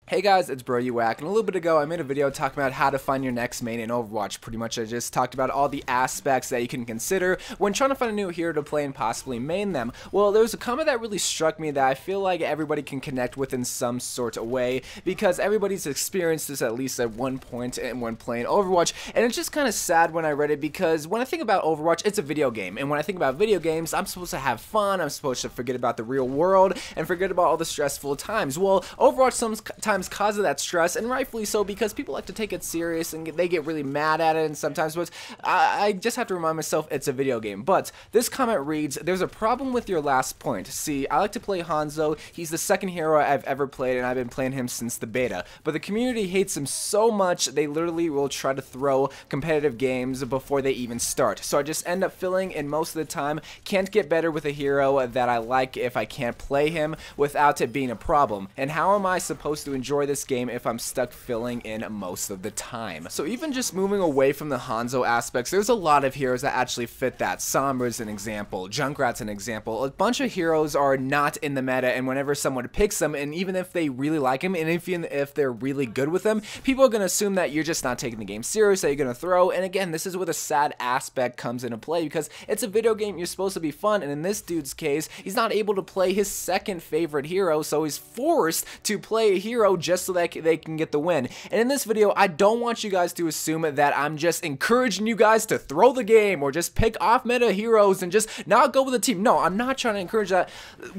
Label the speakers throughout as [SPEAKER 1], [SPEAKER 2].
[SPEAKER 1] Hey guys, it's Bro You Whack, and a little bit ago I made a video talking about how to find your next main in Overwatch. Pretty much I just talked about all the aspects that you can consider when trying to find a new hero to play and possibly main them. Well, there was a comment that really struck me that I feel like everybody can connect with in some sort of way, because everybody's experienced this at least at one point when playing Overwatch, and it's just kind of sad when I read it, because when I think about Overwatch, it's a video game, and when I think about video games, I'm supposed to have fun, I'm supposed to forget about the real world, and forget about all the stressful times. Well, Overwatch sometimes causes that stress, and rightfully so, because people like to take it serious and they get really mad at it, and sometimes, but I just have to remind myself it's a video game. But this comment reads, there's a problem with your last point. See, I like to play Hanzo. He's the second hero I've ever played, and I've been playing him since the beta, but the community hates him so much they literally will try to throw competitive games before they even start. So I just end up filling in most of the time. Can't get better with a hero that I like if I can't play him without it being a problem. And how am I supposed to enjoy this game if I'm stuck filling in most of the time? So even just moving away from the Hanzo aspects, there's a lot of heroes that actually fit that. Sombra's an example, Junkrat's an example. A bunch of heroes are not in the meta, and whenever someone picks them, and even if they really like him, and even if they're really good with them, people are going to assume that you're just not taking the game serious, that you're going to throw. And again, this is where the sad aspect comes into play, because it's a video game, you're supposed to be fun, and in this dude's case, he's not able to play his second favorite hero, so he's forced to play a hero just so that they can get the win. And in this video, I don't want you guys to assume that I'm just encouraging you guys to throw the game or just pick off meta heroes and just not go with the team. No, I'm not trying to encourage that.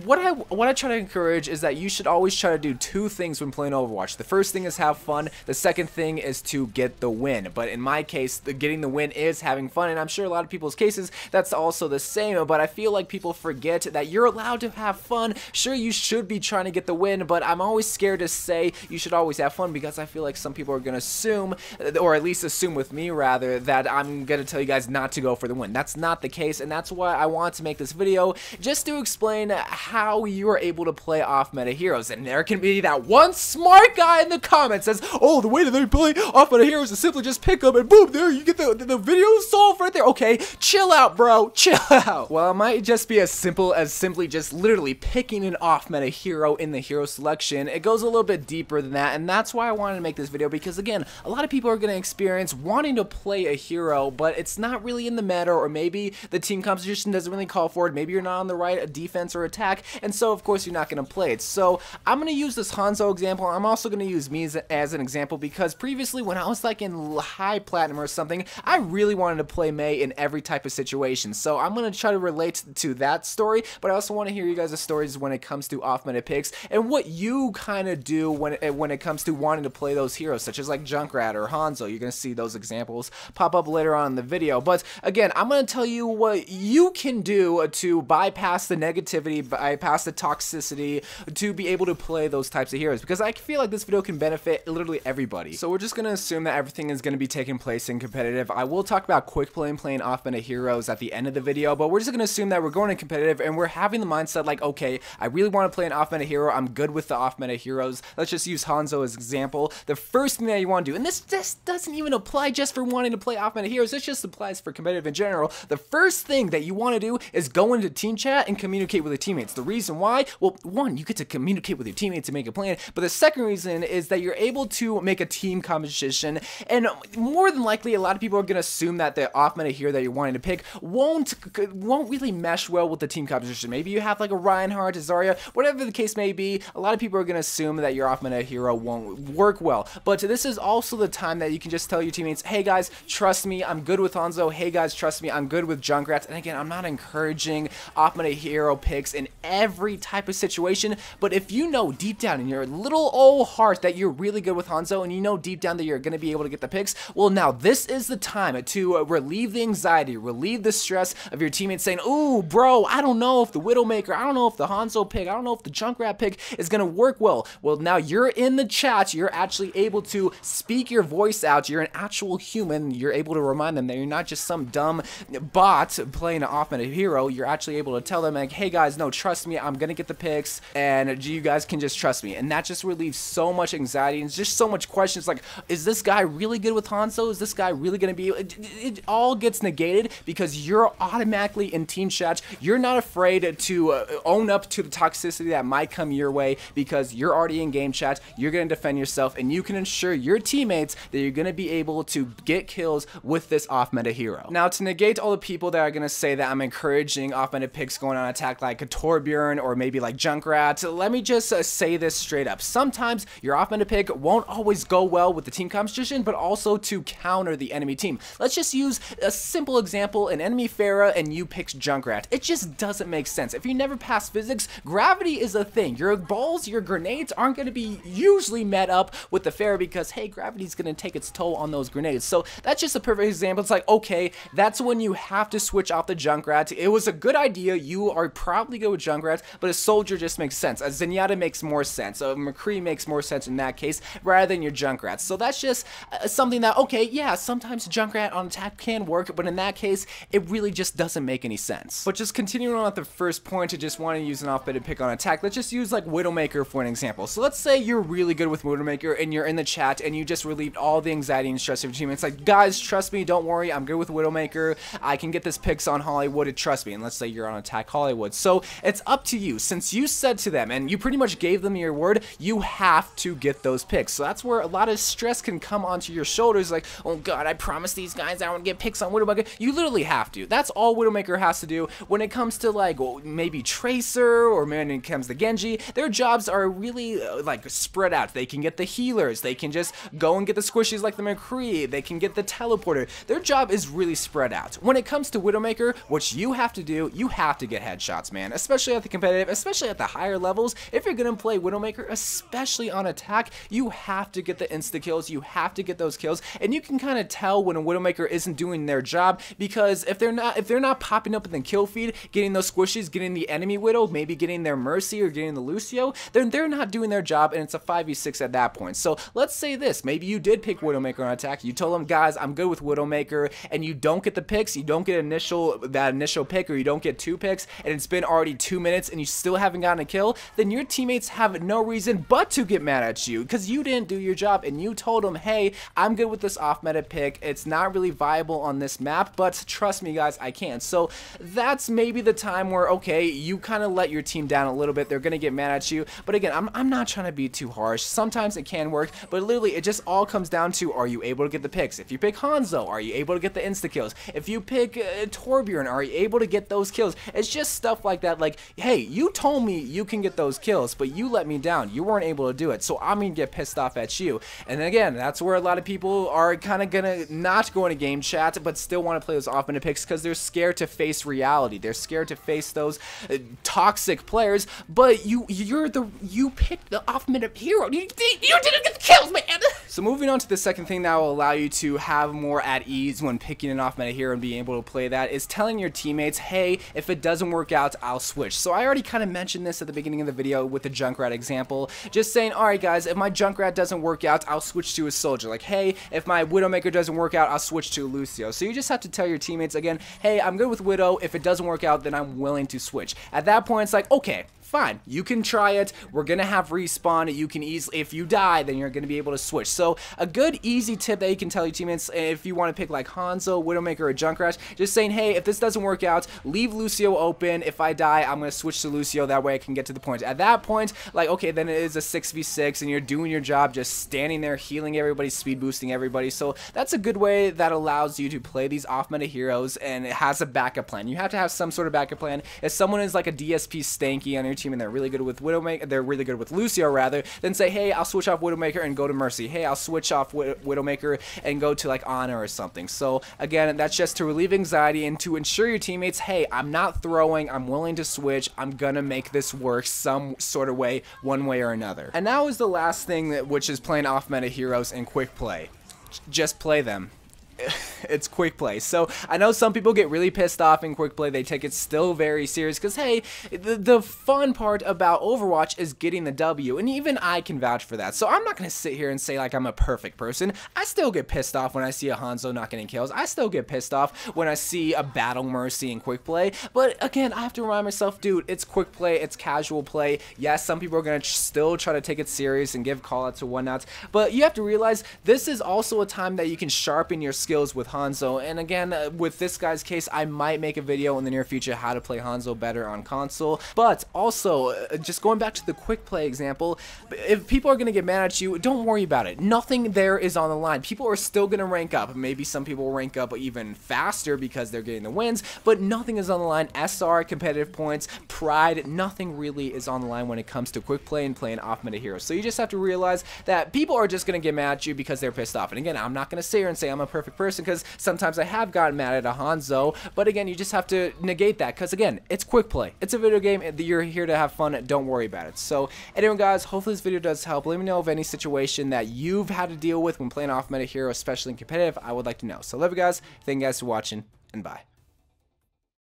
[SPEAKER 1] What I try to encourage is that you should always try to do two things when playing Overwatch. The first thing is have fun. The second thing is to get the win. But in my case, getting the win is having fun, and I'm sure a lot of people's cases that's also the same. But I feel like people forget that you're allowed to have fun. Sure, you should be trying to get the win, but I'm always scared to say you should always have fun, because I feel like some people are going to assume, or at least assume with me rather, that I'm going to tell you guys not to go for the win. That's not the case, and that's why I want to make this video, just to explain how you are able to play off meta heroes. And there can be that one smart guy in the comments says, oh, the way that they play off meta heroes is simply just pick them and boom, there you get the video solved right there. Okay, chill out, bro, chill out. Well, it might just be as simple as simply just literally picking an off meta hero in the hero selection. It goes a little bit deeper than that, and that's why I wanted to make this video, because again, a lot of people are going to experience wanting to play a hero, but it's not really in the meta, or maybe the team composition doesn't really call for it, maybe you're not on the right defense or attack, and so of course you're not going to play it. So I'm going to use this Hanzo example. I'm also going to use me as an example, because previously when I was like in high platinum or something, I really wanted to play Mei in every type of situation. So I'm going to try to relate to that story, but I also want to hear you guys' stories when it comes to off meta picks and what you kind of do when it comes to wanting to play those heroes, such as like Junkrat or Hanzo. You're going to see those examples pop up later on in the video. But again, I'm going to tell you what you can do to bypass the negativity, bypass the toxicity, to be able to play those types of heroes, because I feel like this video can benefit literally everybody. So we're just going to assume that everything is going to be taking place in competitive. I will talk about quick play and playing off meta heroes at the end of the video, but we're just going to assume that we're going to competitive and we're having the mindset like, okay, I really want to play an off meta hero. I'm good with the off meta heroes. Let's just use Hanzo as an example. The first thing that you want to do, and this doesn't even apply just for wanting to play off meta heroes, this just applies for competitive in general. The first thing that you want to do is go into team chat and communicate with your teammates. The reason why, well, one, you get to communicate with your teammates and make a plan, but the second reason is that you're able to make a team composition, and more than likely a lot of people are going to assume that the off meta hero that you're wanting to pick won't really mesh well with the team composition. Maybe you have like a Reinhardt, a Zarya, whatever the case may be. A lot of people are going to assume that your off meta hero won't work well, but this is also the time that you can just tell your teammates, hey guys, trust me, I'm good with Hanzo. Hey guys, trust me, I'm good with Junkrat. And again, I'm not encouraging off meta hero picks in every type of situation, but if you know deep down in your little old heart that you're really good with Hanzo, and you know deep down that you're going to be able to get the picks, well, now this is the time to relieve the anxiety, relieve the stress of your teammates saying, ooh, bro, I don't know if the Widowmaker, I don't know if the Hanzo pick, I don't know if the Junkrat pick is going to work well. Well, now you're in the chat, you're actually able to speak your voice out, you're an actual human, you're able to remind them that you're not just some dumb bot playing an off meta hero. You're actually able to tell them like, hey guys, no, trust me, I'm going to get the picks, and you guys can just trust me. And that just relieves so much anxiety and just so much questions like, is this guy really good with Hanzo? Is this guy really going to be, it all gets negated because you're automatically in team chat. You're not afraid to own up to the toxicity that might come your way, because you're already in game chat, you're going to defend yourself, and you can ensure your teammates that you're going to be able to get kills with this off-meta hero. Now, to negate all the people that are going to say that I'm encouraging off-meta picks going on attack like a Torbjorn or maybe like Junkrat, let me just say this straight up. Sometimes your off-meta pick won't always go well with the team composition, but also to counter the enemy team. Let's just use a simple example, an enemy Pharah and you pick Junkrat. It just doesn't make sense. If you never pass physics, gravity is a thing. Your balls, your grenades aren't going to be usually met up with the Pharah because, hey, gravity's going to take its toll on those grenades. So that's just a perfect example. It's like, okay, that's when you have to switch off the Junkrat. It was a good idea. You are probably good with Junkrat, but a soldier just makes sense. A Zenyatta makes more sense. A McCree makes more sense in that case rather than your Junkrat. So that's just something that, okay, yeah, sometimes Junkrat on attack can work, but in that case, it really just doesn't make any sense. But just continuing on at the first point to just want to use an off-beta pick on attack, let's just use like Widowmaker for an example. So let's say you're really good with Widowmaker and you're in the chat and you just relieved all the anxiety and stress of your team. It's like, guys, trust me, don't worry, I'm good with Widowmaker. I can get this picks on Hollywood, trust me. And let's say you're on attack Hollywood. So it's up to you. Since you said to them and you pretty much gave them your word, you have to get those picks. So that's where a lot of stress can come onto your shoulders. Like, oh god, I promised these guys I would get picks on Widowmaker. You literally have to. That's all Widowmaker has to do. When it comes to like, well, maybe Tracer or when it comes to Genji, their jobs are really like spread out. They can get the healers. They can just go and get the squishies like the McCree. They can get the teleporter. Their job is really spread out. When it comes to Widowmaker, what you have to do, you have to get headshots, man. Especially at the competitive, especially at the higher levels. If you're gonna play Widowmaker, especially on attack, you have to get the insta kills. You have to get those kills, and you can kind of tell when a Widowmaker isn't doing their job because if they're not popping up in the kill feed, getting those squishies, getting the enemy Widow, maybe getting their Mercy or getting the Lucio, then they're not doing their job, and it's a 5v6 at that point. So let's say this, maybe you did pick Widowmaker on attack, you told them, guys, I'm good with Widowmaker, and you don't get the picks, you don't get that initial pick, or you don't get 2 picks, and it's been already 2 minutes and you still haven't gotten a kill, then your teammates have no reason but to get mad at you because you didn't do your job and you told them, hey, I'm good with this off meta pick, it's not really viable on this map, but trust me guys, I can. So that's maybe the time where, okay, you kind of let your team down a little bit, they're gonna get mad at you, but again, I'm not trying to be too harsh. Sometimes it can work, but literally it just all comes down to, are you able to get the picks? If you pick Hanzo, are you able to get the insta kills? If you pick Torbjorn, are you able to get those kills? It's just stuff like that, like, hey, you told me you can get those kills, but you let me down, you weren't able to do it, so I'm gonna get pissed off at you. And again, that's where a lot of people are kind of gonna not go into game chat, but still want to play those off-meta picks because they're scared to face reality. They're scared to face those toxic players. But you picked the off-meta hero. You didn't get the kills, man. So moving on to the second thing that will allow you to have more at ease when picking an off-meta hero and being able to play that is telling your teammates, hey, if it doesn't work out, I'll switch. So I already kind of mentioned this at the beginning of the video with the Junkrat example. Just saying, all right, guys, if my Junkrat doesn't work out, I'll switch to a soldier. Like, hey, if my Widowmaker doesn't work out, I'll switch to Lucio. So you just have to tell your teammates again, hey, I'm good with Widow. If it doesn't work out, then I'm willing to switch. At that point, it's like, okay, fine, you can try it. We're gonna have respawn. You can easily, if you die, then you're gonna be able to switch. So a good easy tip that you can tell your teammates if you want to pick like Hanzo, Widowmaker, or Junkrat, just saying, hey, if this doesn't work out, leave Lucio open. If I die, I'm gonna switch to Lucio. That way I can get to the point. At that point, like, okay, then it is a 6v6 and you're doing your job, just standing there healing everybody, speed boosting everybody. So that's a good way that allows you to play these off meta heroes, and it has a backup plan. You have to have some sort of backup plan. If someone is like a DSP stanky on your team and they're really good with Widowmaker, they're really good with Lucio rather, then say, hey, I'll switch off Widowmaker and go to Mercy. Hey, I'll switch off Widowmaker and go to like Honor or something. So again, that's just to relieve anxiety and to ensure your teammates, hey, I'm not throwing, I'm willing to switch, I'm gonna make this work some sort of way, one way or another. And now is the last thing, which is playing off meta heroes in quick play. Just play them. It's quick play. So I know some people get really pissed off in quick play. They take it still very serious because, hey, the fun part about Overwatch is getting the W, and even I can vouch for that. So I'm not going to sit here and say like I'm a perfect person. I still get pissed off when I see a Hanzo not getting kills. I still get pissed off when I see a Battle Mercy in quick play. But again, I have to remind myself, dude, it's quick play, it's casual play. Yes, some people are going to still try to take it serious and give callouts or whatnot, but you have to realize this is also a time that you can sharpen your skills with with Hanzo. And again, with this guy's case, I might make a video in the near future how to play Hanzo better on console. But also, just going back to the quick play example, if people are going to get mad at you, don't worry about it. Nothing there is on the line. People are still going to rank up. Maybe some people will rank up even faster because they're getting the wins, but nothing is on the line. SR, competitive points, pride, nothing really is on the line when it comes to quick play and playing off meta heroes. So you just have to realize that people are just going to get mad at you because they're pissed off. And again, I'm not going to sit here and say I'm a perfect person, because sometimes I have gotten mad at a Hanzo, but again, you just have to negate that, because again, it's quick play. It's a video game. You're here to have fun. Don't worry about it. So anyway, guys, hopefully this video does help. Let me know of any situation that you've had to deal with when playing off meta hero, especially in competitive. I would like to know. So love you guys. Thank you guys for watching, and bye.